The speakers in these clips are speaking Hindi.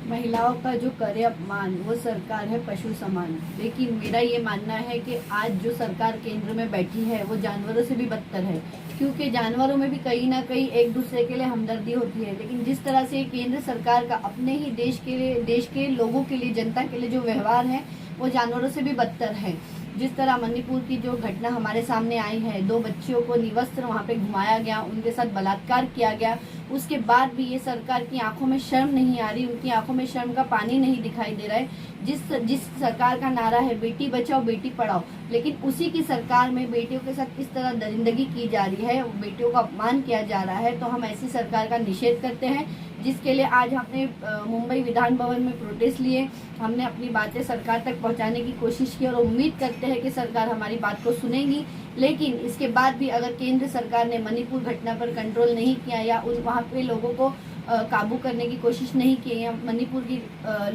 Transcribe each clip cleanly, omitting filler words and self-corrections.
महिलाओं का जो करे अपमान वो सरकार है पशु समान। लेकिन मेरा ये मानना है कि आज जो सरकार केंद्र में बैठी है वो जानवरों से भी बदतर है, क्योंकि जानवरों में भी कहीं ना कहीं एक दूसरे के लिए हमदर्दी होती है। लेकिन जिस तरह से केंद्र सरकार का अपने ही देश के लिए, देश के लोगों के लिए, जनता के लिए जो व्यवहार है वो जानवरों से भी बदतर है। जिस तरह मणिपुर की जो घटना हमारे सामने आई है, 2 बच्चियों को निवस्त्र वहाँ पे घुमाया गया, उनके साथ बलात्कार किया गया, उसके बाद भी ये सरकार की आंखों में शर्म नहीं आ रही, उनकी आंखों में शर्म का पानी नहीं दिखाई दे रहा है। जिस सरकार का नारा है बेटी बचाओ बेटी पढ़ाओ, लेकिन उसी की सरकार में बेटियों के साथ इस तरह दरिंदगी की जा रही है, बेटियों का अपमान किया जा रहा है। तो हम ऐसी सरकार का निषेध करते हैं, जिसके लिए आज हमने मुंबई विधान भवन में प्रोटेस्ट लिए। हमने अपनी बातें सरकार तक पहुंचाने की कोशिश की और उम्मीद करते हैं कि सरकार हमारी बात को सुनेगी। लेकिन इसके बाद भी अगर केंद्र सरकार ने मणिपुर घटना पर कंट्रोल नहीं किया या वहाँ पे लोगों को काबू करने की कोशिश नहीं की या मणिपुर की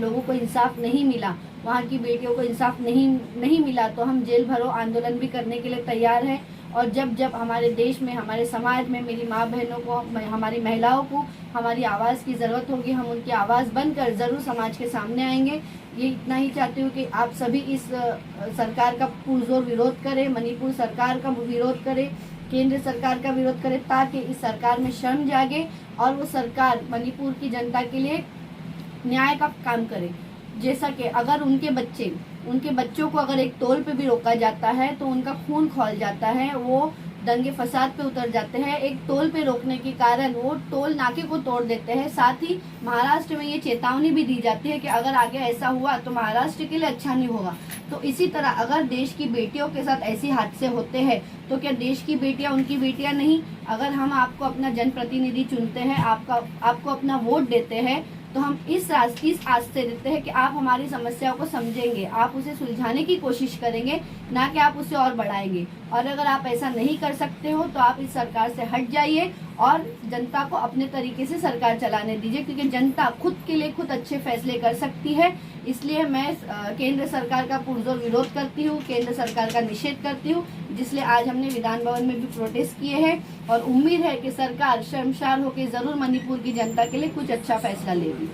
लोगों को इंसाफ नहीं मिला, वहाँ की बेटियों को इंसाफ नहीं मिला, तो हम जेल भरो आंदोलन भी करने के लिए तैयार हैं। और जब जब हमारे देश में, हमारे समाज में मेरी माँ बहनों को, हमारी महिलाओं को हमारी आवाज़ की ज़रूरत होगी, हम उनकी आवाज़ बनकर ज़रूर समाज के सामने आएंगे। ये इतना ही चाहती हूँ कि आप सभी इस सरकार का पुरजोर विरोध करें, मणिपुर सरकार का विरोध करें, केंद्र सरकार का विरोध करें, ताकि इस सरकार में शर्म जागे और वो सरकार मणिपुर की जनता के लिए न्याय का काम करे। जैसा कि अगर उनके बच्चों को अगर एक टोल पे भी रोका जाता है तो उनका खून खौल जाता है, वो दंगे फसाद पे उतर जाते हैं। एक टोल पे रोकने के कारण वो टोल नाके को तोड़ देते हैं। साथ ही महाराष्ट्र में ये चेतावनी भी दी जाती है कि अगर आगे ऐसा हुआ तो महाराष्ट्र के लिए अच्छा नहीं होगा। तो इसी तरह अगर देश की बेटियों के साथ ऐसे हादसे होते हैं तो क्या देश की बेटियां उनकी बेटियां नहीं? अगर हम आपको अपना जनप्रतिनिधि चुनते हैं, आपको अपना वोट देते हैं, तो हम इस आस से देते हैं कि आप हमारी समस्याओं को समझेंगे, आप उसे सुलझाने की कोशिश करेंगे, ना कि आप उसे और बढ़ाएंगे। और अगर आप ऐसा नहीं कर सकते हो तो आप इस सरकार से हट जाइए और जनता को अपने तरीके से सरकार चलाने दीजिए, क्योंकि जनता खुद के लिए खुद अच्छे फैसले कर सकती है। इसलिए मैं केंद्र सरकार का पुरजोर विरोध करती हूँ, केंद्र सरकार का निषेध करती हूँ, जिसलिए आज हमने विधान भवन में भी प्रोटेस्ट किए हैं और उम्मीद है कि सरकार शर्मसार होकर जरूर मणिपुर की जनता के लिए कुछ अच्छा फैसला लेगी।